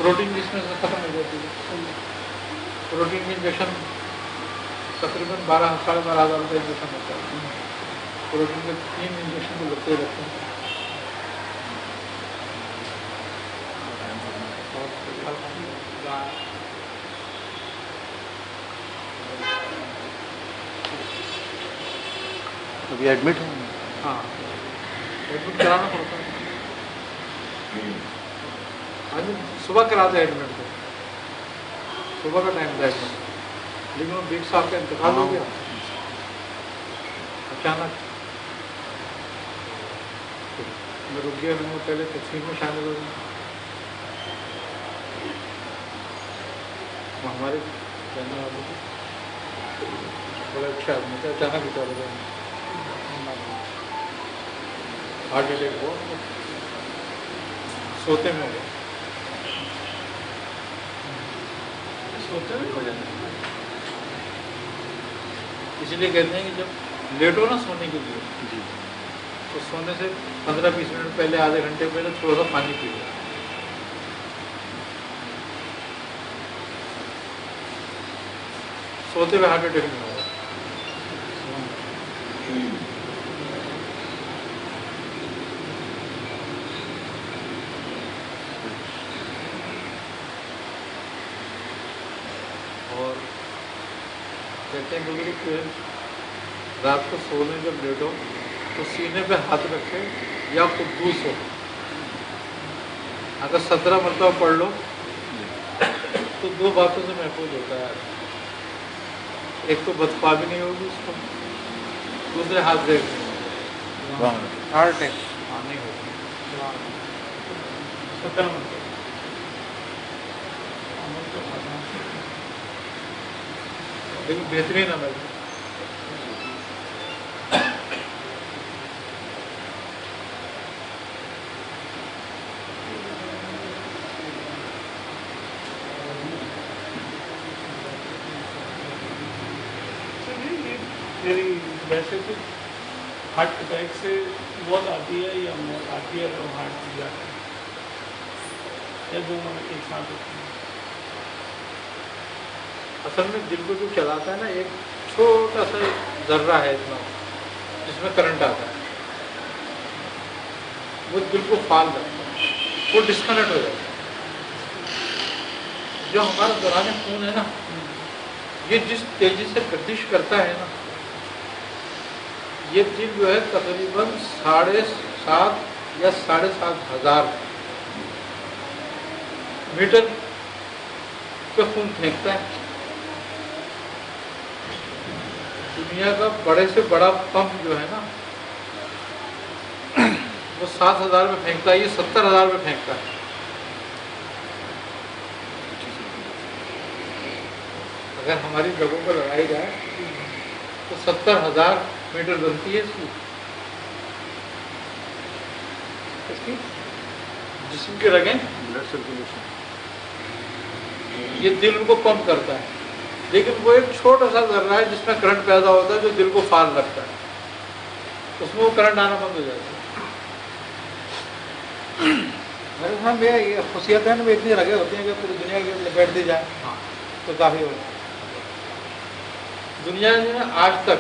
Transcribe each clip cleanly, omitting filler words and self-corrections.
Protein جس میں سے ختم ہو جاتی ہے. پروٹین کی انجیکشن تقریباً 12,000 روپے انجیکشن ہوتا ہے. پروٹین کے 3 انجیکشن کو لگتے رہتے ہیں. ابھی ایڈمٹ ہیں؟ ہاں ایڈمٹ کرانا پڑتا ہے. آج صبح کراتے ہیں ایڈمٹ کو، صبح کا ٹائم تھا ایڈمٹ، لیکن وہ بیگ صاحب کا انتقال ہو گیا اچانک. میں رک گیا، میں پہلے تقسیم میں شامل ہو گیا. وہ ہمارے کہنے والے تھے بڑا اچھا آدمی تھا، اچانک بچا ہو گیا. ہارٹ اٹیک ہوا، سوتے میں ہو گیا. سوتے میں ہو جاتا ہے، اس لیے کہتے ہیں کہ جب لیٹو نا سونے کے لیے جی تو سونے سے 15-20 منٹ پہلے، آدھے گھنٹے پہلے تھوڑا سا پانی پی لو. سوتے ہوئے ہارٹ اٹیک نہیں ہوگا. اور کہتے ہیں بزرگ کہ رات کو سونے جب لیٹو تو سینے پہ ہاتھ رکھے یا قدوس ہو، اگر 17 مرتبہ پڑھ لو تو 2 باتوں سے محفوظ ہوتا ہے. ایک تو بدخواہ نہیں ہوگی اس کو، دوسرے ہاتھ دیکھ نہیں ہوگی. ہارٹ اٹیک ہاں نہیں ہوگی. 17 مرتبہ لیکن بہترین عمل ہے. میری ویسے تو ہارٹ اٹیک سے موت آتی ہے یا موت آتی ہے تو ہارٹ ٹوٹ جاتا ہے یا دونوں ایک ساتھ ہوتی ہیں؟ اصل میں دل کو جو چلاتا ہے نا، ایک چھوٹا سا ذرہ ہے اتنا جس میں کرنٹ آتا ہے، وہ دل کو فعال رکھتا ہے، وہ ڈسکنیکٹ ہو جاتا ہے. جو ہمارا دوران خون ہے نا، یہ جس تیزی سے گردش کرتا ہے نا، یہ دل جو ہے تقریباً 7.5 یا 7.5 ہزار میٹر پہ خون پھینکتا ہے. دنیا کا بڑے سے بڑا پمپ جو ہے نا وہ 7,000 میں پھینکتا ہے، یہ 70,000 میں پھینکتا ہے. اگر ہماری جگہوں پر لگائی جائے تو 70,000 میٹر بنتی ہے اس کی جسم کی رگیں. بلڈ سرکولیشن یہ دل کو پمپ کرتا ہے، لیکن وہ ایک چھوٹا سا ذرہ ہے جس میں کرنٹ پیدا ہوتا ہے جو دل کو فعال رکھتا ہے. اس میں وہ کرنٹ آنا بند ہو جاتا ہے. میرے خیال میں یہ خصوصیت ہے نا، اتنی رگیں ہوتی ہیں کہ پوری دنیا کی لپیٹ دی جائے تو کافی ہو. دنیا نے آج تک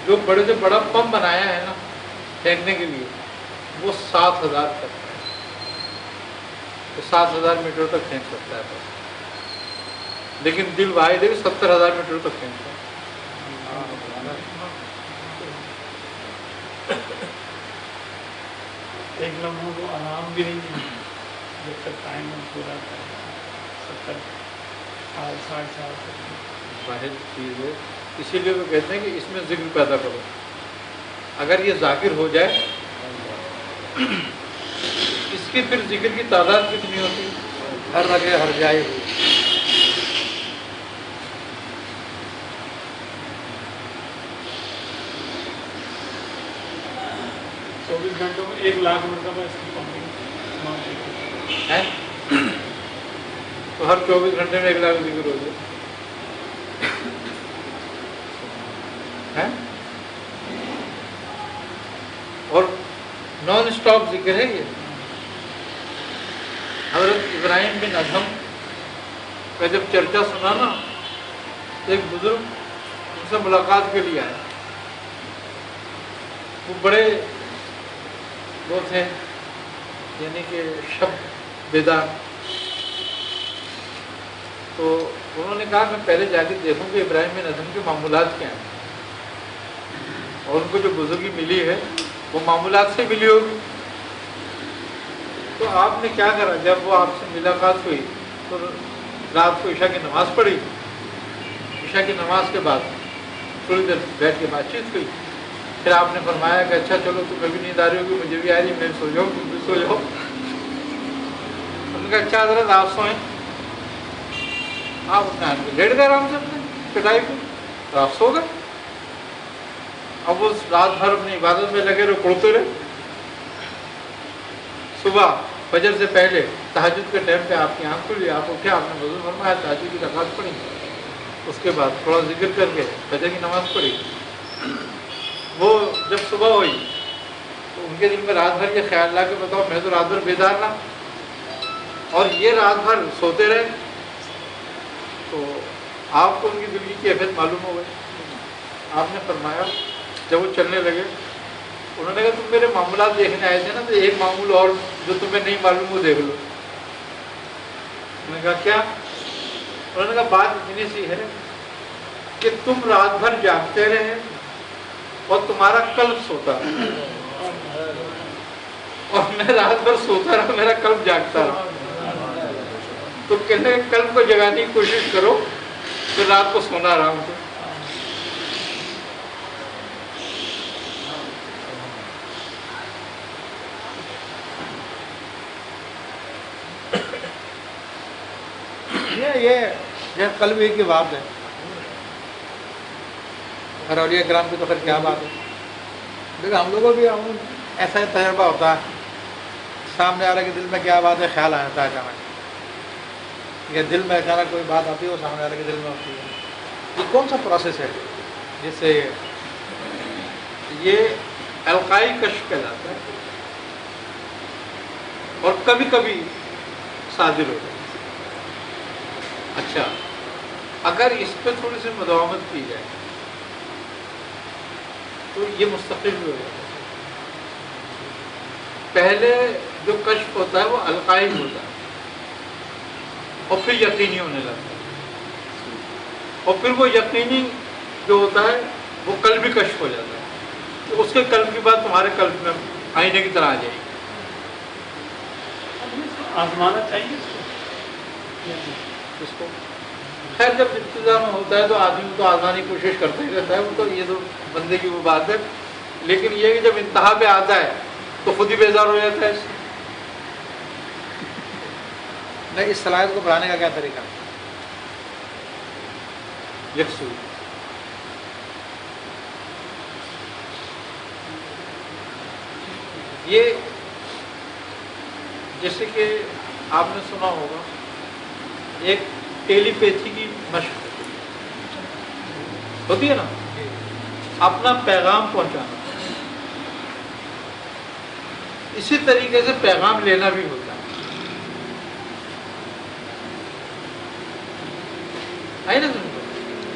جو بڑے سے بڑا پمپ بنایا ہے نا پھینکنے کے لیے، وہ 7,000 تک ہے. تو 7,000 میٹر تک پھینک سکتا ہے بس. لیکن دل واحد ہے 70,000 میٹر تک پھینکتا ہے. ایک لمحوں کو آرام بھی نہیں ہے جب تک ٹائم پورا کرے. 70 سال 60 سال تک واحد چیز ہے. اسی لیے وہ کہتے ہیں کہ اس میں ذکر پیدا کرو. اگر یہ ذاکر ہو جائے، اس کی پھر ذکر کی تعداد کتنی ہوتی ہے؟ ہر رگے ہر جائے ہوئی. 24 گھنٹوں میں 1,00,000 مرتبہ اس کی پمپنگ ہے تو ہر 24 گھنٹے میں 1,00,000 ذکر ہو جائے ہے. اور نان اسٹاپ ذکر ہے یہ. حضرت ابراہیم بن ادھم کا جب چرچا سنا نا تو ایک بزرگ ان سے ملاقات کے لیے آئے. وہ بڑے وہ تھے یعنی کہ شب بیدار. تو انہوں نے کہا میں پہلے جا کے دیکھوں کہ ابراہیم بن ادھم کے معمولات کیا ہیں اور ان کو جو بزرگی ملی ہے وہ معمولات سے ملی ہوگی. تو آپ نے کیا کرا جب وہ آپ سے ملاقات ہوئی تو رات کو عشاء کی نماز پڑھی. عشاء کی نماز کے بعد تھوڑی دیر بیٹھ کے بات چیت ہوئی. پھر آپ نے فرمایا کہ اچھا چلو تو کبھی نیند آ رہی ہوگی, مجھے بھی آ رہی, میں سو جاؤں, تم بھی سو جاؤ. انہوں نے کہا اچھا حضرت آپ سوئیں. آپ اپنے ہاتھ میں لیٹ گئے آرام سے اپنے پٹائی پہ, تو آپ سو گئے. اب وہ رات بھر اپنی عبادت میں لگے رہے, پڑھتے رہے. صبح فجر سے پہلے تہجد کے ٹائم پہ آپ کی آنکھ کھلی, آپ اٹھے, آپ نے وضو فرمایا, تہجد کی رکعت پڑھی, اس کے بعد تھوڑا ذکر کر کے فجر کی نماز پڑھی. وہ جب صبح ہوئی تو ان کے دل میں رات بھر یہ خیال لا کہ بتاؤ میں تو رات بھر بیدار رہا اور یہ رات بھر سوتے رہے. تو آپ کو ان کی دل کی کیفیت معلوم ہو گئی. آپ نے فرمایا جب وہ چلنے لگے, انہوں نے کہا تم میرے معاملات دیکھنے آئے تھے نا, تو ایک معمول اور جو تمہیں نہیں معلوم وہ دیکھ لو. میں نے کہا کیا؟ انہوں نے کہا بات اتنی سی ہے کہ تم رات بھر جاگتے رہے اور تمہارا قلب سوتا رہا, اور میں رات بھر سوتا رہا, میرا قلب جاگتا رہا. تو کہنے قلب کو جگانے کی کوشش کرو, پھر رات کو سونا آرام سے. یہ قلب ہی کی بات ہے. اور اولیاء کرام کی تو پھر کیا بات ہے. دیکھو ہم لوگوں بھی ایسا ہی تجربہ ہوتا ہے, سامنے والے کے دل میں کیا بات ہے خیال آ جاتا ہے اچانک, یا دل میں اچانک کوئی بات آتی ہے وہ سامنے والے کے دل میں ہوتی ہے. یہ کون سا پروسیس ہے جس سے یہ القائی کشف کہلاتا ہے اور کبھی کبھی صادر ہوتا ہے. اچھا اگر اس پہ تھوڑی سی مداومت کی جائے تو یہ مستقل بھی ہو جاتا ہے. پہلے جو کشف ہوتا ہے وہ القائی ہوتا ہے اور پھر یقینی ہونے لگتا ہے, اور پھر وہ یقینی جو ہوتا ہے وہ قلبی کشف ہو جاتا ہے. تو اس کے قلب کی بات تمہارے قلب میں آئینے کی طرح آ جائے گی. آزمانا چاہیے اس کو خیر جب ابتدا میں ہوتا ہے تو آدمی تو آزمانے کی کوشش کرتا ہی رہتا ہے, وہ تو یہ تو بندے کی وہ بات ہے. لیکن یہ کہ جب انتہا پہ آتا ہے تو خود ہی بیزار ہو جاتا ہے اس سے. نہیں, اس صلاحیت کو بڑھانے کا کیا طریقہ ہے؟ یکسوئی. یہ جیسے کہ آپ نے سنا ہوگا ایک ٹیلی پیتھی کی مشق ہوتی ہے نا, اپنا پیغام پہنچانا. اسی طریقے سے پیغام لینا بھی ہوتا ہے. آئی نا سمجھو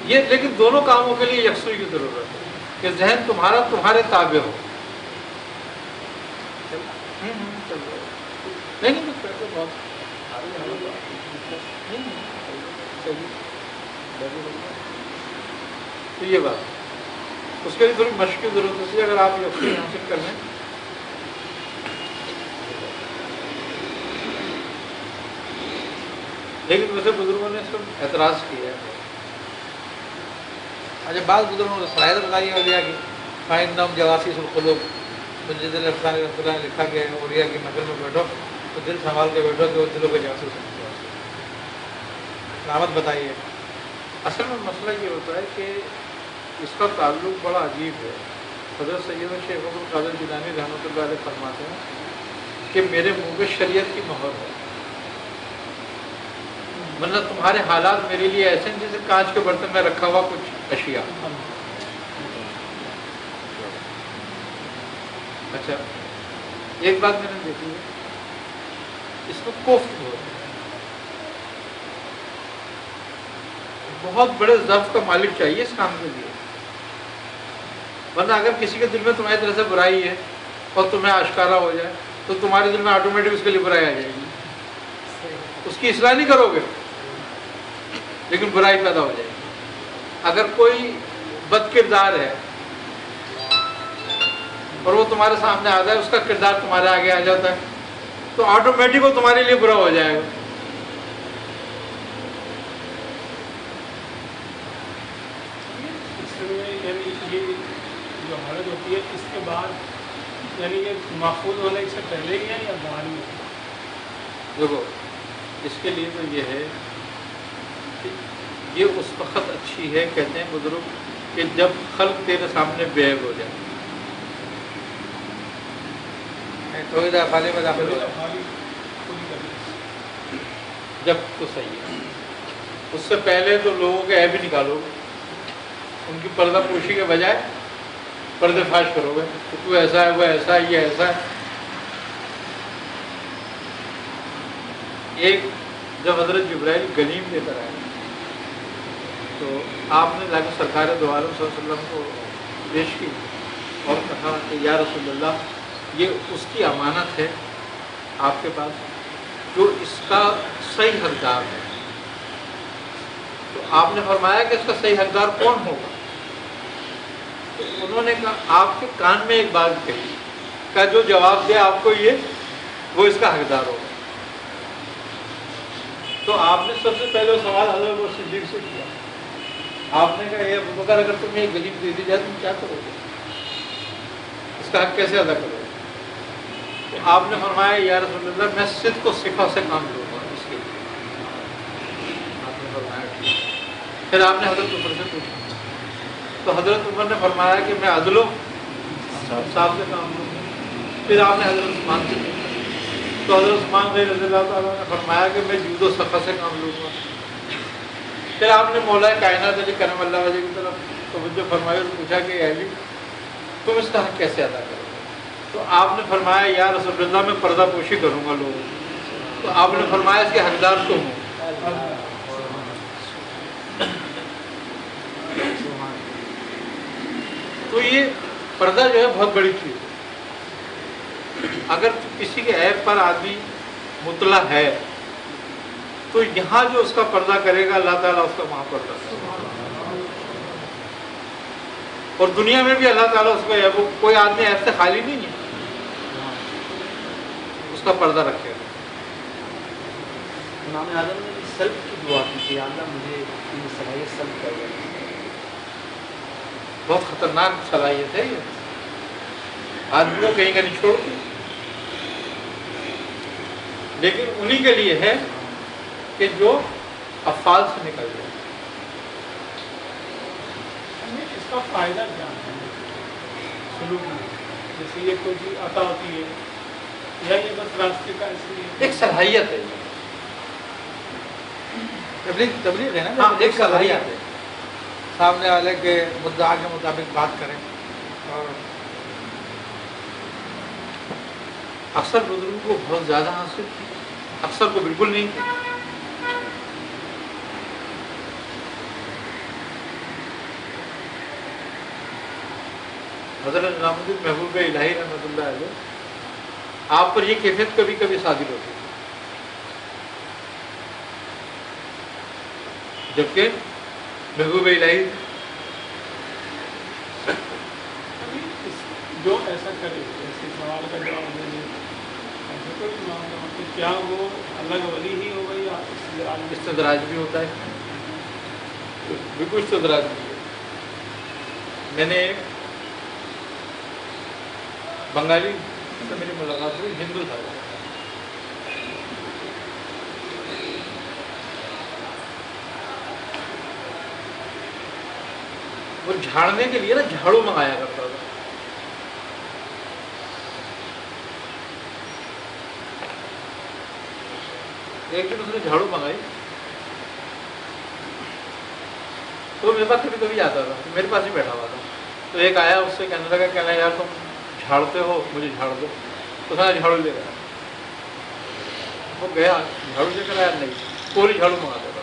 یہ, لیکن دونوں کاموں کے لیے یکسوئی کی ضرورت ہے کہ ذہن تمہارا تمہارے تابع ہو. نہیں بہت تو یہ بات اس کے لیے تھوڑی مشق کی ضرورت ہوتی ہے. اگر آپ یقین حاصل کر لیں لیکن ویسے بزرگوں نے اس پر اعتراض کیا ہے. اچھا بعض بزرگوں نے صلاحیت بتائی ہے اولیاء کی, فائن نام جواسیس القلوب, منجد الافسانی رحمۃ اللہ لکھا گیا ہے اولیاء کی محفل میں بیٹھو تو دل سنبھال کے بیٹھو کہ وہ دلوں کے جاسوس ہیں. علامت بتائیے. اصل میں مسئلہ یہ ہوتا ہے کہ اس کا تعلق بڑا عجیب ہے. حضرت سید شیخ عبد القادر جیلانی رحمۃ اللہ علیہ فرماتے ہیں کہ میرے منہ پہ شریعت کی مہر ہے, ورنہ تمہارے حالات میرے لیے ایسے ہیں جیسے کانچ کے برتن میں رکھا ہوا کچھ اشیاء. اچھا ایک بات میں نے دیکھی ہے, اس میں کوفت ہوتا ہے. بہت بڑے ضعف کا مالک چاہیے اس کام کے لیے، ورنہ اگر کسی کے دل میں تمہاری طرح سے برائی ہے اور تمہیں آشکارا ہو جائے تو تمہارے دل میں آٹومیٹک اس کے لیے برائی آ جائے گی، اس کی اصلاح نہیں کرو گے لیکن برائی پیدا ہو جائے گی۔ اگر کوئی بد کردار ہے اور وہ تمہارے سامنے آتا ہے، اس کا کردار تمہارے آگے آ جاتا ہے تو آٹومیٹک وہ تمہارے لیے برا ہو جائے گا۔ اس میں یعنی یہ جو حالت ہوتی ہے اس کے بعد یعنی یہ محفوظ ہونے سے پہلے ہی ہے یا بعد میں؟ دیکھو اس کے لیے تو یہ ہے کہ یہ اس وقت اچھی ہے، کہتے ہیں بزرگ، کہ جب خلق تیرے سامنے بے عیب ہو جائے، تھوڑی دیر خالی میں داخل ہو جائے۔ خالی خود ہی کرنا۔ جب تو صحیح ہے، اس سے پہلے تو لوگوں کے عیب ہی نکالو گے، ان کی پردہ پوشی کے بجائے پردے فاش کرو گے کہ تو ایسا ہے، وہ ایسا ہے، یہ ایسا ہے۔ ایک جب حضرت جبرائیل گلیم لے کر آئے تو آپ نے لا کے سرکار دو عالم صلی اللہ علیہ وسلم کو پیش کی اور کہا کہ یا رسول اللہ، یہ اس کی امانت ہے آپ کے پاس جو اس کا صحیح حقدار ہے۔ تو آپ نے فرمایا کہ اس کا صحیح حقدار کون ہوگا؟ تو انہوں نے کہا آپ کے کان میں ایک بات کہی کا جو جواب دے آپ کو یہ وہ اس کا حقدار ہوگا۔ تو آپ نے سب سے پہلے وہ سوال حضرت ابو بکر صدیق سے کیا، آپ نے کہا اے ابو بکر، اگر تمہیں ایک غریب دے دی جائے تم کیا کرو گے؟ اس کا حق کیسے ادا کرو گے؟ تو آپ نے فرمایا یا رسول اللہ، میں صدق و صفا سے کام لوں گا اس کے لیے۔ آپ نے فرمایا ٹھیک۔ پھر آپ نے حضرت عمر سے پوچھا تو حضرت عمر نے فرمایا کہ میں عدل و انصاف سے کام لوں گا۔ پھر آپ نے حضرت عثمان سے پوچھا تو حضرت عثمان رضی اللہ تعالیٰ نے فرمایا کہ میں جود و صفا سے کام لوں گا۔ پھر آپ نے مولا کائنات علی کرم اللہ وجہ کی طرف توجہ فرمائی اور پوچھا کہ اے علی، تم اس کا حق کیسے ادا کرو گے؟ تو آپ نے فرمایا یا رسول اللہ، میں پردہ پوشی کروں گا لوگوں کی۔ تو آپ نے فرمایا اس کے حقدار تم ہو۔ تو یہ پردہ جو ہے بہت بڑی چیز ہے۔ اگر کسی کے عیب پر آدمی مطلع ہے تو یہاں جو اس کا پردہ کرے گا اللہ تعالیٰ اس کا وہاں پردہ کرے گا، اور دنیا میں بھی اللہ تعالیٰ اس کو کوئی آدمی عیب سے خالی نہیں ہے، اس کا پردہ رکھے گا۔ امام اعظم نے سلب کی دعا کی تھی، اللہ مجھے یہ صلاحیت سلب کر دے۔ بہت خطرناک صلاحیت ہے یہ، آدمی کو کہیں کا نہیں چھوڑتی، لیکن انہی کے لیے ہے کہ جو افعال سے نکل جائے۔ اس کا فائدہ کیا ہے سلوک میں؟ جیسے یہ کوئی چیز عطا ہوتی ہے یا یہ بس راستے کا اس لیے ایک صلاحیت ہے، تبلیغ ہے نا، ہاں ایک صلاحیت ہے۔ سامنے والے کے مدعا کے مطابق بات کریں۔ اور اکثر بزرگوں کو بہت زیادہ حاصل تھی، اکثر کو بالکل نہیں تھی۔ حضرت نظام الدین محبوب الہی رحمۃ اللہ علیہ، آپ پر یہ کیفیت کبھی کبھی صادر ہوتی ہے، جبکہ محبوب الہی جو ایسا کرے، ایسے سوال کا جواب دے دے، ایسا کوئی معاملہ ہو کہ کیا وہ الگ ولی ہی ہوگا یا استدراج میں؟ استدراج بھی ہوتا ہے، بالکل استدراج بھی ہے۔ میں نے ایک بنگالی سے میری ملاقات ہوئی، ہندو تھا وہ، وہ جھاڑنے کے لیے نا جھاڑو منگایا کرتا تھا۔ ایک دن اس نے جھاڑو منگائی تو میرے پاس کبھی کبھی آتا تھا، میرے پاس ہی بیٹھا ہوا تھا، تو ایک آیا اس سے کہنے لگا، کہنا یار تم جھاڑتے ہو، مجھے جھاڑ دو۔ تو اس نے جھاڑو لے گیا، وہ گیا جھاڑو لے کر آیا، نہیں پوری جھاڑو منگاتا تھا۔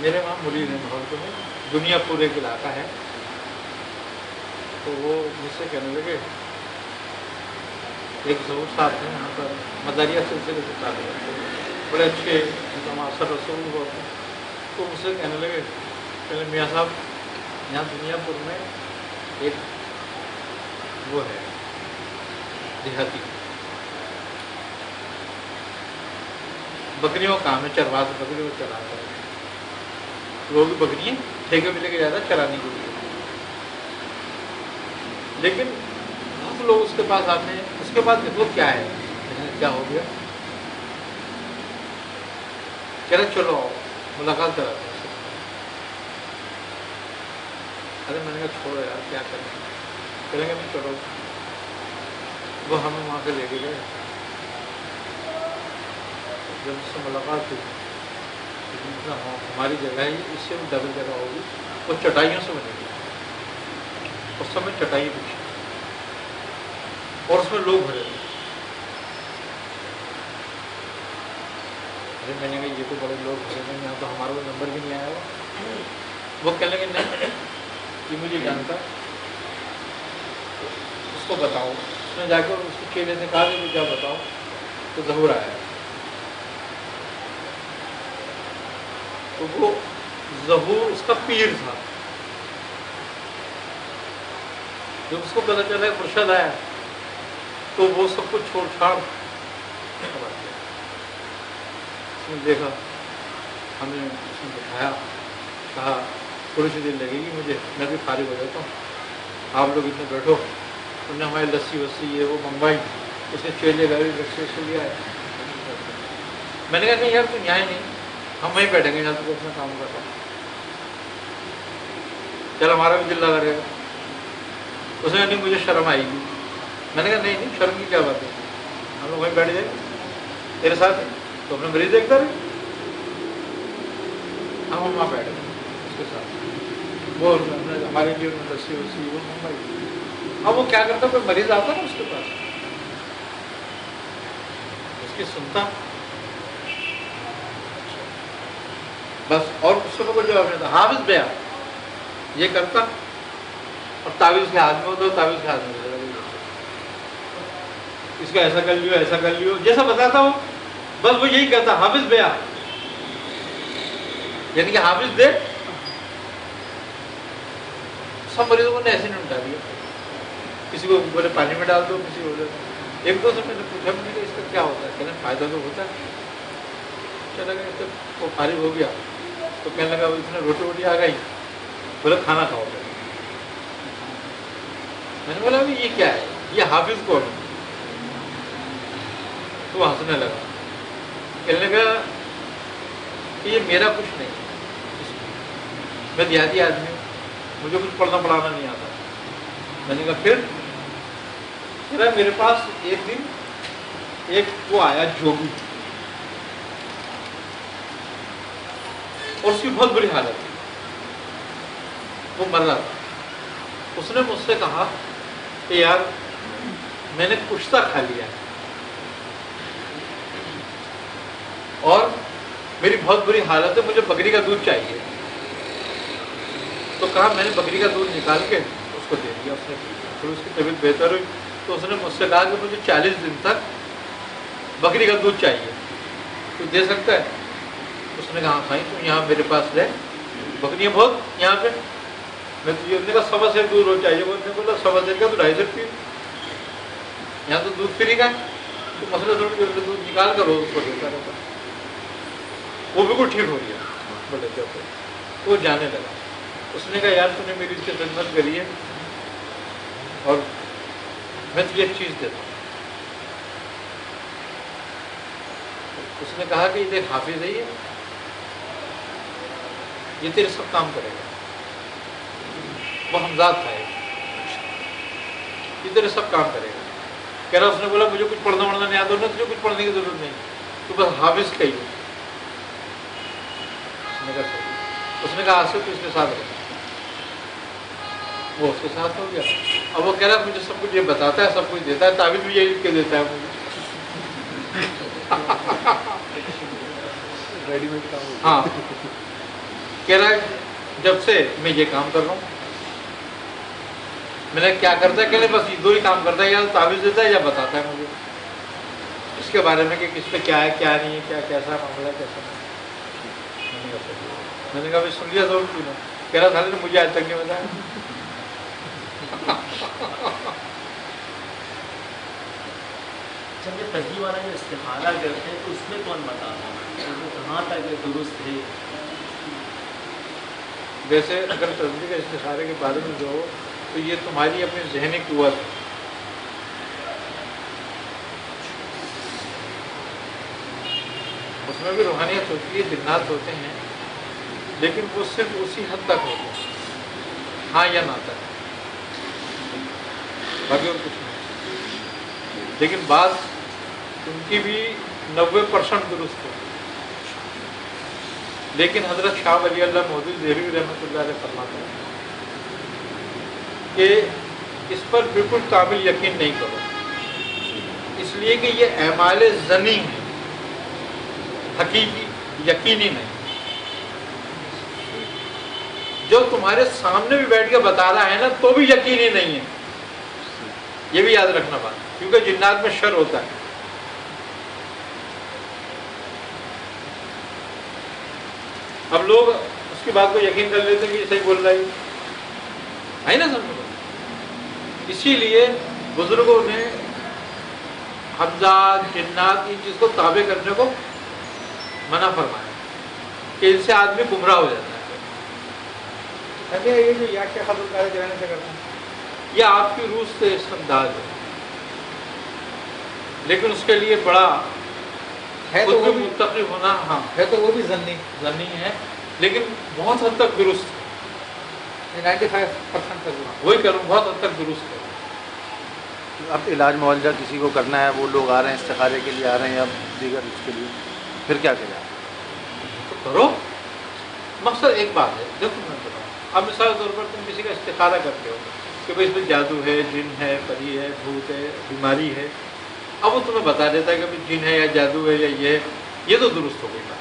میرے وہاں مرید ہیں بھاگلپور میں، دنیا پورے کا علاقہ ہے، تو وہ مجھ سے کہنے لگے، ایک ظہور صاحب ہیں یہاں پر مداریہ سلسلے سے تعلق رکھتے ہیں، بڑے اچھے اثر رسول ہوتے ہیں، تو مجھ سے کہنے لگے پہلے میاں صاحب یہاں دنیا پور میں ایک وہ ہے دیہاتی بکریوں کا کام ہے، چروا سے بکریوں کو چراتا ہے، وہ بھی بکریاں ٹھیکے پہ لے کے جاتا ہے چرانے کے لیے، لیکن بہت لوگ اس کے پاس آتے ہیں، اس کے بعد دیکھو کیا ہے، کیا ہو گیا، کہہ رہے چلو آؤ ملاقات کراتے ہیں، ارے میں نے کہا چھوڑو یار کیا کریں، کہیں گے نہیں چلو، وہ ہمیں وہاں سے لے کے گئے، جب اس سے ملاقات ہوئی ہماری جگہ ہی اس سے بھی ڈبل جگہ ہوگی، وہ چٹائیوں سے بنے گی، اس سمے چٹائی بچھی اور اس میں لوگ بھرے تھے، ارے میں نے کہا یہ تو بڑے لوگ بھرے ہیں، یہاں تو ہمارا کوئی نمبر بھی نہیں آیا ہوا، وہ کہنے لگے نہیں یہ مجھے جانتا، اس کو بتاؤ، اس نے جا کر اس کے چیلے سے کہا کہ کیا بتاؤ، تو ظہور آیا، تو وہ ظہور اس کا پیر تھا، جب اس کو پتہ چلا کہ مرشد آیا تو وہ سب کچھ چھوڑ چھاڑ اس نے دیکھا، ہمیں اس نے بٹھایا، کہا تھوڑی سی دیر لگے گی مجھے، میں بھی فارغ ہو جاتا ہوں، آپ لوگ اتنے بیٹھو، انہوں نے ہماری لسی وسی یہ وہ منگوائی، اس نے چیلے گئے لسی وسی لیا ہے، میں نے کہا نہیں یار تم یہاں ہی نہیں، ہم وہیں بیٹھیں گے جہاں تک اپنا کام کر رہا ہوں، چل ہمارا بھی دل لگا رہے گا، اس نے کہا نہیں مجھے شرم آئے گی، میں نے کہا نہیں نہیں شرم کی کیا بات ہے، ہم لوگ وہیں بیٹھ جائیں گے تیرے ساتھ، تو اپنے مریض دیکھتا رہے، ہم وہاں بیٹھ گئے اس کے ساتھ، وہ ہمارے لیے لسی وسی وہ منگوائی، اب وہ کیا کرتا کوئی مریض آتا نا اس کے پاس، اس کی سنتا بس، اور اس کو کوئی جواب نہیں تھا، حافظ بیا یہ کرتا، اور تعویذ کے ہاتھ میں ہوتا، تعویذ کے ہاتھ میں ہوتا، اس کا ایسا کر لیو ایسا کر لیو، جیسا بتاتا ہوں بس وہ یہی کہتا، حافظ بیا یعنی کہ حافظ دے، سب مریضوں کو نے ایسے نہیں اٹھا دیا، کسی کو بولے پانی میں ڈال دو، کسی کو بولے، ایک دو سے میں نے پوچھا بھی نہیں کہ اس کا کیا ہوتا ہے، کہنا فائدہ تو ہوتا ہے، چلا گیا تو وہ فارغ ہو گیا، تو کہنے لگا اس نے روٹی ووٹی آ گئی، بولے کھانا کھاؤ، میں نے بولا ابھی یہ کیا ہے، یہ حافظ کون ہے، تو وہ ہنسنے لگا، کہنے لگا کہ یہ میرا کچھ نہیں، میں دیہاتی آدمی ہوں، مجھے کچھ پڑھنا پڑھانا نہیں آتا، میں نے کہا پھر میرے پاس ایک دن ایک وہ آیا جوگی، اور اس کی بہت بری حالت تھی، وہ مر رہا تھا، اس نے مجھ سے کہا کہ یار میں نے کشتہ کھا لیا ہے اور میری بہت بری حالت ہے، مجھے بکری کا دودھ چاہیے، تو کہا میں نے بکری کا دودھ نکال کے اس کو دے دیا، اس نے پی لیا، پھر اس کی طبیعت بہتر ہوئی، تو اس نے مجھ سے کہا کہ مجھے 40 دن تک بکری کا دودھ چاہیے، تو دے سکتا ہے؟ اس نے کہا ہاں سائیں تم یہاں میرے پاس رہ، بکریاں بہت یہاں پہ، میں تجھے نے کہا 1.25 سیر دودھ رو چاہیے، وہ نے بولا 1.25 سیر کا تو 2.5 سیر پی، یہاں تو دودھ فری کا ہے، تو مسئلہ تھوڑی دودھ نکال کر روز اس کو دیتا رہتا، وہ بالکل ٹھیک ہو گیا، بولے کیا وہ جانے لگا، اس نے کہا یار تو نے میری اس کی خدمت کری ہے اور میں تجھے ایک چیز دیتا ہوں، اس نے کہا کہ یہ دیکھ حافظ ہے، یہ تیرے سب کام کرے گا، وہ حمزاد تھا یہ تیرے سب کام کرے گا، کہہ رہا اس نے بولا مجھے کچھ پڑھنا وڑھنا نہیں آتا، تجھے کچھ پڑھنے کی ضرورت نہیں، تو بس حافظ کہیے، اس نے کہا صحیح، اس نے کہا آصف تو اس کے ساتھ رہے، وہ اس کے ساتھ ہو گیا، اب وہ کہہ رہا مجھے سب کچھ یہ بتاتا ہے، سب کچھ دیتا ہے، تعویذ بھی یہ لکھ کے دیتا ہے مجھے، ریڈی میڈ کام، ہاں کہہ رہا ہے جب سے میں یہ کام کر رہا ہوں. میں نے کیا کرتا ہے؟ کہ بس یہ 2 ہی کام کرتا ہے، یا تعویذ دیتا ہے یا بتاتا ہے مجھے اس کے بارے میں کہ کس پہ کیا ہے کیا نہیں ہے، کیا کیسا معاملہ ہے کیسا نہیں. میں نے کہا سن لیا ضرور کیوں نہیں. کہہ رہا سالے نے مجھے آج تک نہیں بتایا. جب یہ تسبیح والا جو استخارہ کرتے ہیں تو اس میں کون بتاتا ہے کہاں تک درست ہے؟ ویسے اگر تسبیح کے استخارے کے بارے میں جو ہو تو یہ تمہاری اپنی ذہنی قوت ہے. اس میں بھی روحانیت ہوتی ہے، جنات ہوتے ہیں، لیکن وہ صرف اسی حد تک ہوتے ہیں، ہاں یا نہ تک، باقی اور کچھ نہیں. لیکن بعض ان کی بھی 90% درست ہے. لیکن حضرت شاہ ولی اللہ مودودی دہلوی رحمۃ اللہ علیہ فرماتے ہیں کہ اس پر بالکل کامل یقین نہیں کرو، اس لیے کہ یہ اعمال ظنی ہے، حقیقی یقینی نہیں. جو تمہارے سامنے بھی بیٹھ کے بتا رہا ہے نا تو بھی یقینی نہیں ہے. یہ بھی یاد رکھنا بات، کیونکہ جنات میں شر ہوتا ہے. اب لوگ اس کی بات کو یقین کر لیتے ہیں کہ یہ صحیح بول رہا ہے نا سمجھو. اسی لیے بزرگوں نے حمزات جنات ان چیز کو تابع کرنے کو منع فرمایا کہ ان سے آدمی گمراہ ہو جاتا ہے. یہ جو یا کے خبر کہنے سے کرتے ہیں یہ آپ کی روح سے استمداد ہے، لیکن اس کے لیے بڑا ہے تو خود وہ بھی بھی منتقل ہونا ہاں ہے تو وہ بھی ضنی ضروری ہے، لیکن بہت حد تک درست ہے. 95% تک. وہی کروں بہت حد تک درست ہے. اب علاج معالجہ کسی کو کرنا ہے، وہ لوگ آ رہے ہیں استخارے کے لیے آ رہے ہیں یا دیگر اس کے لیے، پھر کیا کریں؟ تو کرو. مقصد ایک بات ہے، دیکھو میں بتاؤں، اب مثال کے طور پر تم کسی کا استخارہ کرتے ہو کہ بھائی اس میں جادو ہے، جن ہے، پری ہے، بھوت ہے، بیماری ہے. اب وہ تمہیں بتا دیتا ہے کہ بھائی جن ہے یا جادو ہے یا یہ تو درست ہو گئی بات،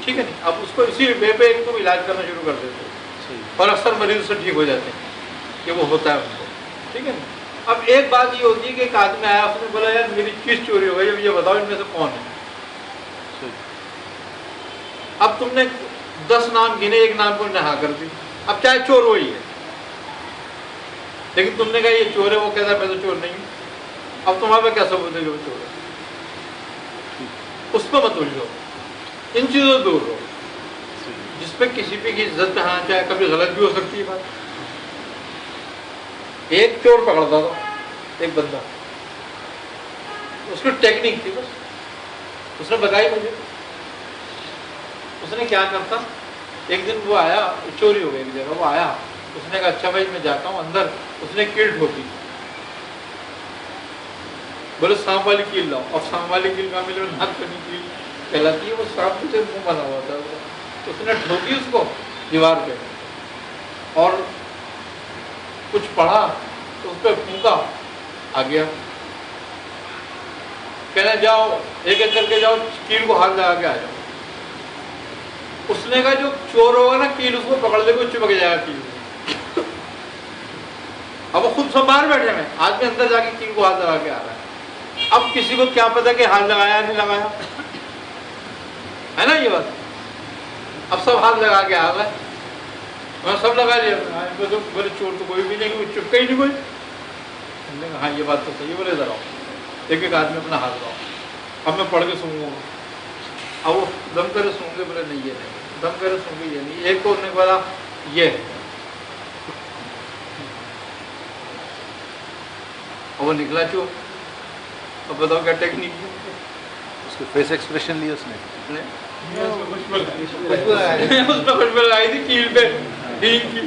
ٹھیک ہے نہیں. اب اس کو اسی وے پہ تم علاج کرنا شروع کر دیتے ہو، اور اکثر مریض سے ٹھیک ہو جاتے ہیں کہ وہ ہوتا ہے ان کو، ٹھیک ہے نا. اب ایک بات یہ ہوتی ہے کہ ایک آدمی آیا، اس نے بولا یار میری چیز چوری ہو گئی، اب یہ بتاؤ ان میں سے کون ہے. اب تم نے 10 نام گنے، ایک نام کو نہا کر دی. اب چاہے چور وہی ہے، لیکن تم نے کہا یہ چور ہے، وہ کہتا ہے میں تو چور نہیں ہوں. اب تمہارے پہ کیا ثبوت ہے کہ وہ چور ہے؟ اس پہ مت الجھو، ان چیزوں سے دور رہو جس پہ کسی پہ کی عزت پہ ہاں چاہے کبھی غلط بھی ہو سکتی ہے بات. ایک چور پکڑتا تھا ایک بندہ، اس کی ٹیکنیک تھی بس، اس نے بتائی مجھے. اس نے کیا کرتا، ایک دن وہ آیا، چوری ہو گئی ایک جگہ، وہ آیا، اس نے کہا اچھا بھائی میں جاتا ہوں اندر. اس نے کیل ٹھوکی، بولے سانپ والی کیل لاؤ. اب سانپ والی کیل کہاں ملے؟ ناک کنی کیل کہلاتی ہے، وہ سانپ سے منہ بنا ہوا تھا. اس نے ٹھوکی اس کو دیوار پہ اور کچھ پڑھا تو اس پہ پھونکا، آ گیا. کہنا جاؤ ایک ایک کر کے جاؤ، کیل کو ہاتھ لگا کے آ جاؤ. اس نے کہا جو چور ہوگا نا کیل اس کو پکڑ لے کے چپک جائے گا کیل. اب وہ خود سب باہر بیٹھے ہیں، آدمی اندر جا کے کیل کو ہاتھ لگا کے آ رہا ہے. اب کسی کو کیا پتا کہ ہاتھ لگایا نہیں لگایا، ہے نا یہ بات. اب سب ہاتھ لگا کے آ گئے، میں سب لگا لیا. بولے چور تو کوئی بھی نہیں، کہ چپکا ہی نہیں کوئی. ہاں یہ بات تو صحیح ہے. بولے ادھر آؤ، ایک ایک آدمی اپنا ہاتھ لگاؤ، اب میں پڑھ کے سنوں گا. اب وہ دم کرے سوں گے، بولے نہیں یہ نہیں، دم کرے سوں گے یہ نہیں. ایک کو نے بولا یہ ہے، اور وہ نکلا چور. اب بتاؤ کیا ٹیکنیک ہے اس کے فیس ایکسپریشن لیے اس نے. اس پہ خوشبو لگائی تھی کیل پہ ہینگ کی.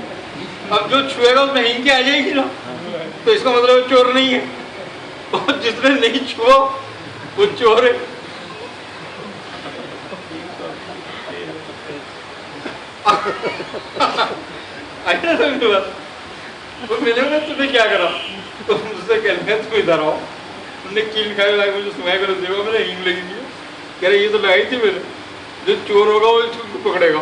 اب جو چھوئے گا اس میں ہینگ کی آ جائے گی نا، تو اس کا مطلب وہ چور نہیں ہے. اور جس نے نہیں چھوا وہ چور ہے. میں نے تمہیں کیا کرا، تو مجھ سے کہہ لیا تم ادھر آؤ. تم نے کیل کھائے لگا مجھے سنایا کرو دیکھو میں نے ہینگ لگی تھی. کہہ رہے یہ تو لگائی تھی میں نے، جو چور ہوگا وہ اس کو پکڑے گا.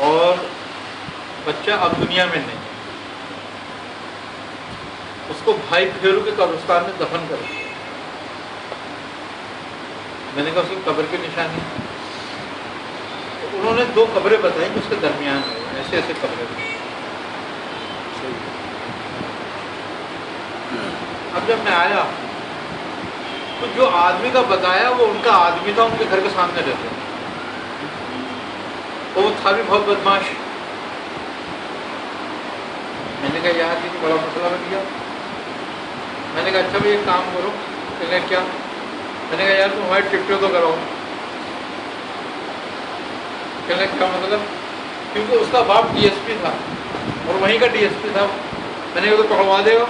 اور بچہ اب دنیا میں نہیں، اس کو بھائی پھیرو کے قبرستان میں دفن کر دیا۔ میں نے کہا اس کی قبر کی نشانی، تو انہوں نے 2 قبریں بتائی کہ اس کے درمیان ہے، ایسے ایسے قبریں بتائی۔ اب جب میں آیا تو جو آدمی کا بتایا وہ ان کا آدمی تھا، ان کے گھر کے سامنے رہتے تھے، اور وہ تھا بھی بہت بدماش۔ میں نے کہا یار یہ بڑا مسئلہ بن گیا۔ میں نے کہا اچھا بھائی ایک کام کرو۔ کہنے لگا کیا؟ میں نے کہا یار تم ہماری ٹکٹیں تو کراؤ۔ کہنے لگا کیا مطلب؟ کیونکہ اس کا باپ ڈی ایس پی تھا اور وہیں کا ڈی ایس پی تھا۔ میں نے کہا تو پڑھوا دے گا۔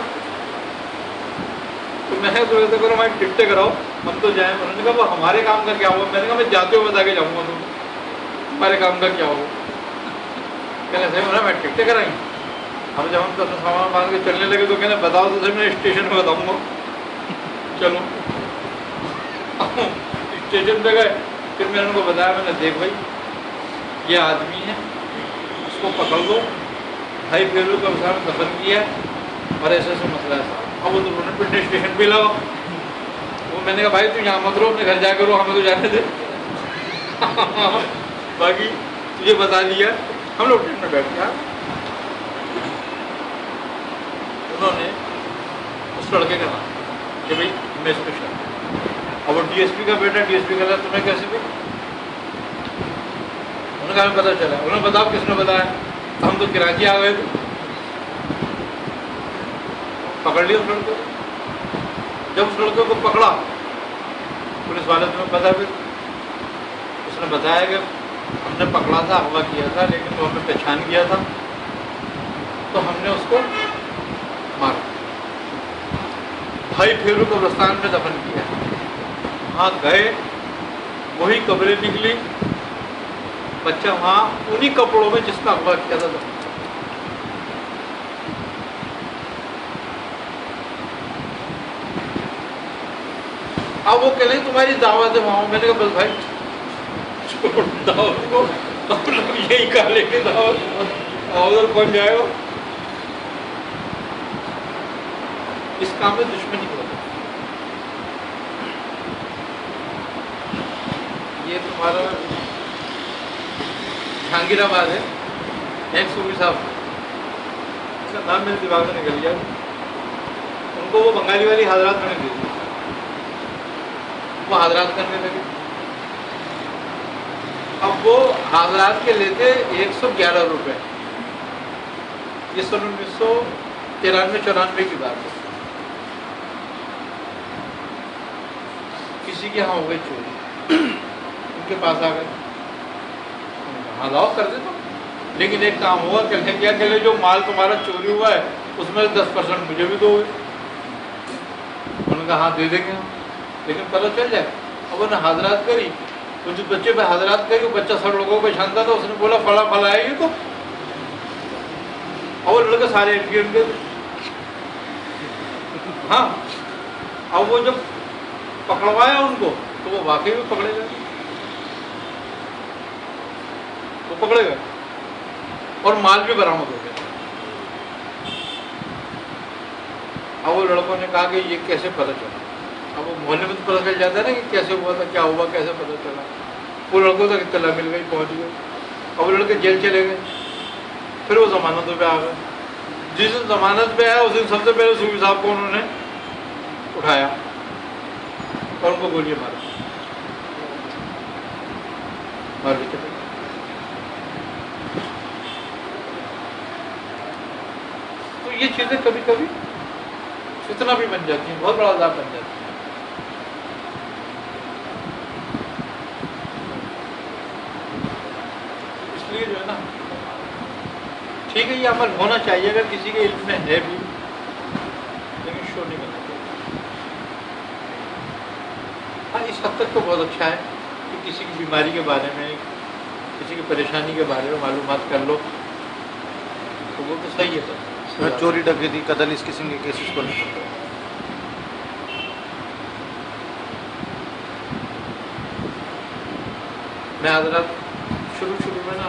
تو میں نے تو کرو ہماری ٹکٹیں کراؤ، ہم تو جائیں۔ انہوں نے کہا وہ ہمارے کام کا کیا ہوا؟ میں نے کہا میں جاتے ہوئے بتا کے جاؤں گا تم، ہمارے کام کا کیا ہوا؟ کہنے صحیح ہونا میں ٹکٹیں کرائیں۔ اب جب ہم اپنا سامان باندھ کے چلنے لگے تو کہنے بتاؤ تو صحیح، میں اسٹیشن پہ بتاؤں گا۔ چلو اسٹیشن پہ گئے، پھر میں نے ان کو بتایا، میں نے دیکھ بھائی یہ آدمی ہے، اس کو پکڑ لو، بھائی پھیرو کا مسئلہ دفن کیا اور ایسے ایسے مسئلہ ہے۔ اب وہ دونوں نے پنڈے اسٹیشن پہ لگا۔ وہ میں نے کہا بھائی تم یہاں مت رہو، اپنے گھر جا کے رہو، ہمیں تو جانے دے۔ باقی تجھے بتا دیا۔ ہم لوگ ٹرین میں بیٹھ گیا۔ انہوں نے اس لڑکے کا نام کہ بھائی میں اس پہ شک، اور وہ ڈی ایس پی کا بیٹا، ڈی ایس پی کا تمہیں کیسے بھی؟ انہوں نے کہا ہمیں پتہ چلا۔ انہوں نے بتاؤ کس نے بتایا؟ ہم تو کراچی آ گئے تھے۔ پکڑ لیا اس لڑکے کو۔ جب اس لڑکے کو پکڑا پولیس والے تمہیں پتا، پھر اس نے بتایا کہ ہم نے پکڑا تھا، اغوا کیا تھا، لیکن وہ ہمیں پہچان گیا تھا تو ہم نے اس کو مارا، بھائی پھیرو قبرستان میں دفن کیا۔ وہاں گئے، وہی قبریں نکلی، بچہ وہاں انہی کپڑوں میں جس کا اغوا کیا تھا دفن۔ اب وہ کہہ لیں تمہاری دعوت ہے وہاں۔ میں نے کہا بس بھائی دعوت کو ہم لوگ یہی کہا لیں گے، دعوت ادھر بن جائے گا۔ اس کام میں دشمنی ہو رہی۔ یہ تمہارا جہانگیر آباد ہے، ایک صوفی صاحب، اس کا نام میرے دماغ میں نکل گیا، ان کو وہ بنگالی والی حضرات میں نے دی تھی، وہ حضرات کرنے لگے۔ اب وہ حضرات کے لیتے 111 روپے۔ یہ سن 1993-94 کی بات ہے۔ کسی کے ہاں ہو گئی چوری، ان کے پاس آ گئے، ہاں لاؤ کر دیتا ہوں، لیکن ایک کام ہوا کہ کیا کہ جو مال تمہارا چوری ہوا ہے اس میں 10% مجھے بھی دو گے۔ انہوں نے کہا ہاں دے دیں گے ہم، لیکن پتہ چل جائے۔ اب انہوں نے حاضرات کری، تو جس بچے پہ حاضرات کری وہ بچہ سب لوگوں کو پہچانتا تھا، اس نے بولا فلا فلا ہے یہ تو، اور لڑکے سارے ان کے ہاں۔ اب وہ جب پکڑوایا ان کو تو وہ واقعی میں پکڑے گئے، وہ پکڑے گئے اور مال بھی برآمد ہو گیا۔ اب وہ لڑکوں نے کہا کہ یہ کیسے پتہ چلا؟ اب وہ محلے میں تو پتہ چل جاتا ہے نا کہ کیسے ہوا تھا، کیا ہوا، کیسے پتہ چلا۔ وہ لڑکوں تک اطلاع مل گئی، پہنچ گئے، اب وہ لڑکے جیل چلے گئے۔ پھر وہ ضمانتوں پہ آ گئے۔ جس دن ضمانت پہ آیا اس دن سب سے پہلے صوفی صاحب کو انہوں نے اٹھایا اور ان کو گولیاں مار کے چلے گئے۔ تو یہ چیزیں کبھی کبھی فتنہ بھی بن جاتی ہیں، بہت بڑا عذاب بن جاتی ہیں۔ اس لیے جو ہے نا، ٹھیک ہے یہ عمل ہونا چاہیے اگر کسی کے علم میں ہے بھی، لیکن شو نہیں کرنا چاہیے۔ ہاں اس حد تک تو بہت اچھا ہے کہ کسی کی بیماری کے بارے میں، کسی کی پریشانی کے بارے میں معلومات کر لو، تو وہ تو صحیح ہے۔ میں چوری ڈکیتی قتل اس قسم کے کیسز کو نہیں کرتا۔ میں حضرات شروع میں نا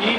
3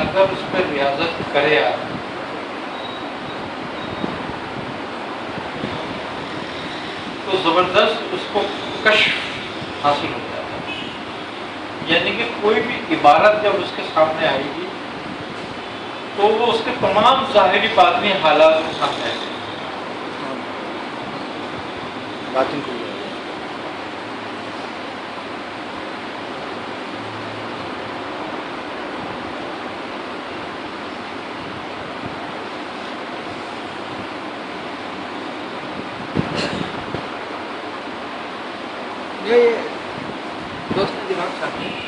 اگر اس پہ ریاضت کرے آدمی تو زبردست اس کو کشف حاصل ہو جاتا ہے. یعنی کہ کوئی بھی عبارت جب اس کے سامنے آئے گی تو وہ اس کے تمام ظاہری باطنی حالات کے سامنے آئے گی. باطن کو یہ دوست نے دماغ چاہتے ہیں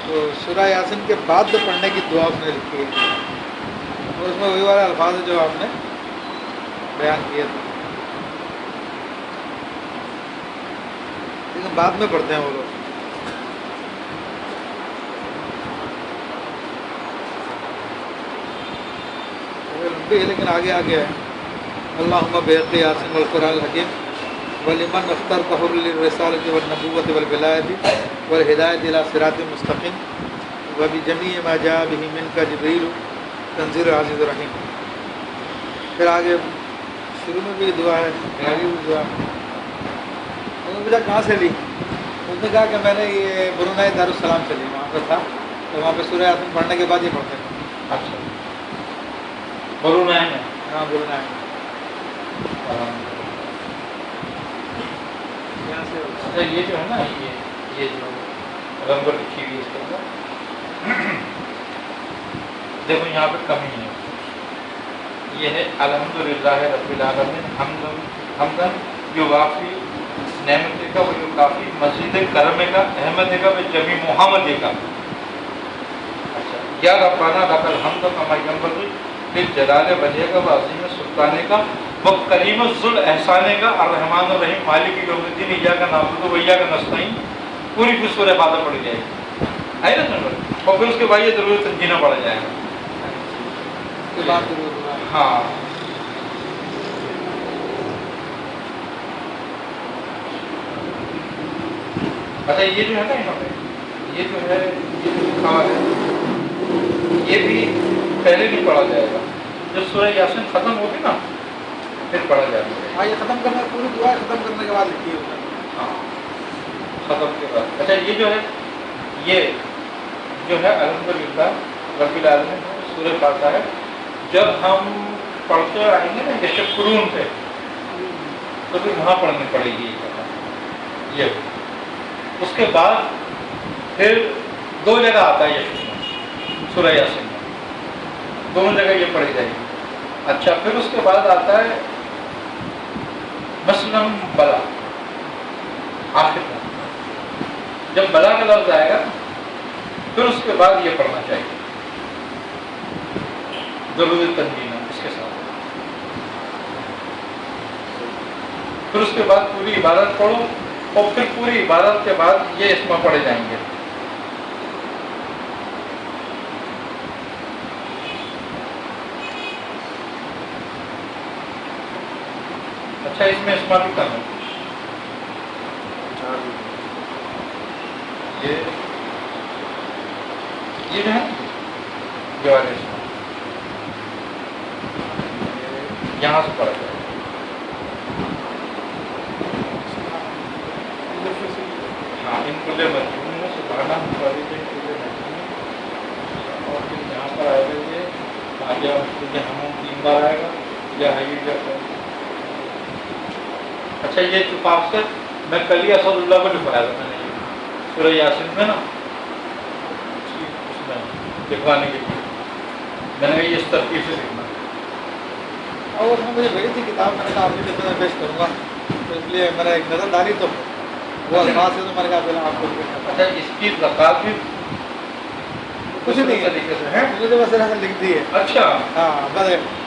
تو سورہ یاسین کے بعد جو پڑھنے کی دعا آپ نے لکھی ہے اور اس میں وہی والے الفاظ ہیں جو آپ نے بیان کیے تھے، لیکن بعد میں پڑھتے ہیں وہ لوگ. لمبی ہے لیکن آگے آگے ہے. اللہم بحق یاسین والقرآن الحکیم ولمن اخترتہ للرسالۃ والنبوۃ والولایۃ والہدایۃ الی صراط مستقیم وبجمیع ما جاء بہ منک جبریل تنزیل العزیز الرحیم. پھر آگے شروع میں بھی دعا ہے، آگے بھی دعا ہے. انہوں نے پوچھا کہاں سے لی؟ اس نے کہا کہ میں نے یہ برونائی دارالسلام سے لی، وہاں پہ تھا تو وہاں پہ سورہ یاسین پڑھنے کے بعد یہ پڑھتے تھے. اچھا برونائی میں. ہاں برونائی میں. یہاں سے اچھا یہ جو ہے نا یہ جو رنگ لکھی ہوئی اس کے اندر دیکھو یہاں پہ کمی ہے. یہ ہے الحمدللہ رب العالمین حمدن جو واقعی نعمت کا وہ جو کافی مزید کرم کا احمد کا وہ جمی محمد کا. اچھا یا ربانہ لک الحمد کما ینبغی لجلال وجہ کا و عظیم سلطانے کا و کریم ذوال احسان کا الرحمن الرحیم مالک یوم الدین ایاک نعبد و ایاک نستعین. پوری پھر سورہ فاتحہ پڑھی جائے گی ہے نا سن، اور پھر اس کے بعد یہ ضرور تنجینہ پڑھا جائے گا. کے بعد ضرور دعا ہے. ہاں اچھا یہ جو ہے نا یہاں پہ یہ جو ہے یہ جو لکھا ہوا ہے یہ بھی پہلے نہیں پڑھا جائے گا. جب سورہ یاسین ختم ہوگی نا پھر پڑھا جائے گا. ہاں یہ ختم کرنا پوری دعا ختم کرنے کے بعد لکھی ہے. ہاں ختم کے بعد. اچھا یہ جو ہے الحمدللہ رب العالمین سورہ فاتحہ ہے. جب ہم پڑھتے آئیں گے نا یشکرون پہ تو پھر وہاں پڑھنی پڑے گی یہ. اس کے بعد پھر 2 جگہ آتا ہے یشکرون سورہ یاسین میں، دونوں جگہ یہ پڑھی جائے گی. اچھا پھر اس کے بعد آتا ہے مسلم بلا آخر میں. جب بلا کا لفظ آئے گا پھر اس کے بعد یہ پڑھنا چاہیے ضروری تنظیم اس کے ساتھ. پھر اس کے بعد پوری عبادت پڑھو اور پھر پوری عبادت کے بعد یہ اسما پڑھے جائیں گے. اچھا اس میں اسما بھی کم ہے. یہ جو ہے جوار اسما یہاں سے پڑھا جائے. ہاں ان کلے مجموعوں میں سبحانہ مفرد کلے مجموعوں اور پھر یہاں پر آئے گا یہ آگیا مفرد ہموں 3 بار آئے گا یا حیو یا قیوم. اچھا یہ چپاپ سے میں کل ہی اسد اللہ کو لکھوایا تھا میں نے سورہ یاسین میں نا اس میں لکھوانے کے لیے میں نے کہا یہ اس ترتیب سے لکھنا. اور اس نے مجھے بھیجی تھی کتاب، میں نے کہا آپ کی میں پیش کروں گا تو اس لیے میں نے ایک نظر ڈالی تو وہ الفاظ سے تو میں نے کہا پہلے آپ کو. اچھا اس کی زکوٰۃ بھی کچھ نہیں ہے طریقے سے ہے. مجھے تو بس ایسا لکھ دی ہے. اچھا ہاں بس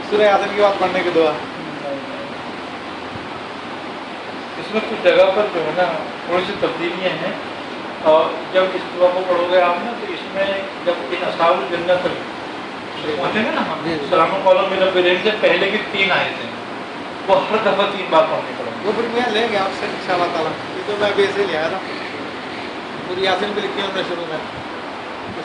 سورہ یاسین کی بات پڑھنے کی دعا. اس میں کچھ جگہ پر جو ہے نا تھوڑی سی تبدیلیاں ہیں اور جب اس دعا کو پڑھو گے آپ نا تو اس میں جب ان اصحاب الجنت ہوتے ہیں نا ہم سلام علیکم میرا برین سے پہلے کی 3 آئے تھے وہ ہر دفعہ 3 بار پڑھنی پڑیں گی. وہ پھر میں لیں گے آپ سے ان شاء اللہ تعالیٰ. یہ تو میں ابھی ایسے ہی لے آیا تھا. پوری یاسین بھی لکھی ہے ہم نے شروع میں.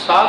7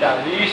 40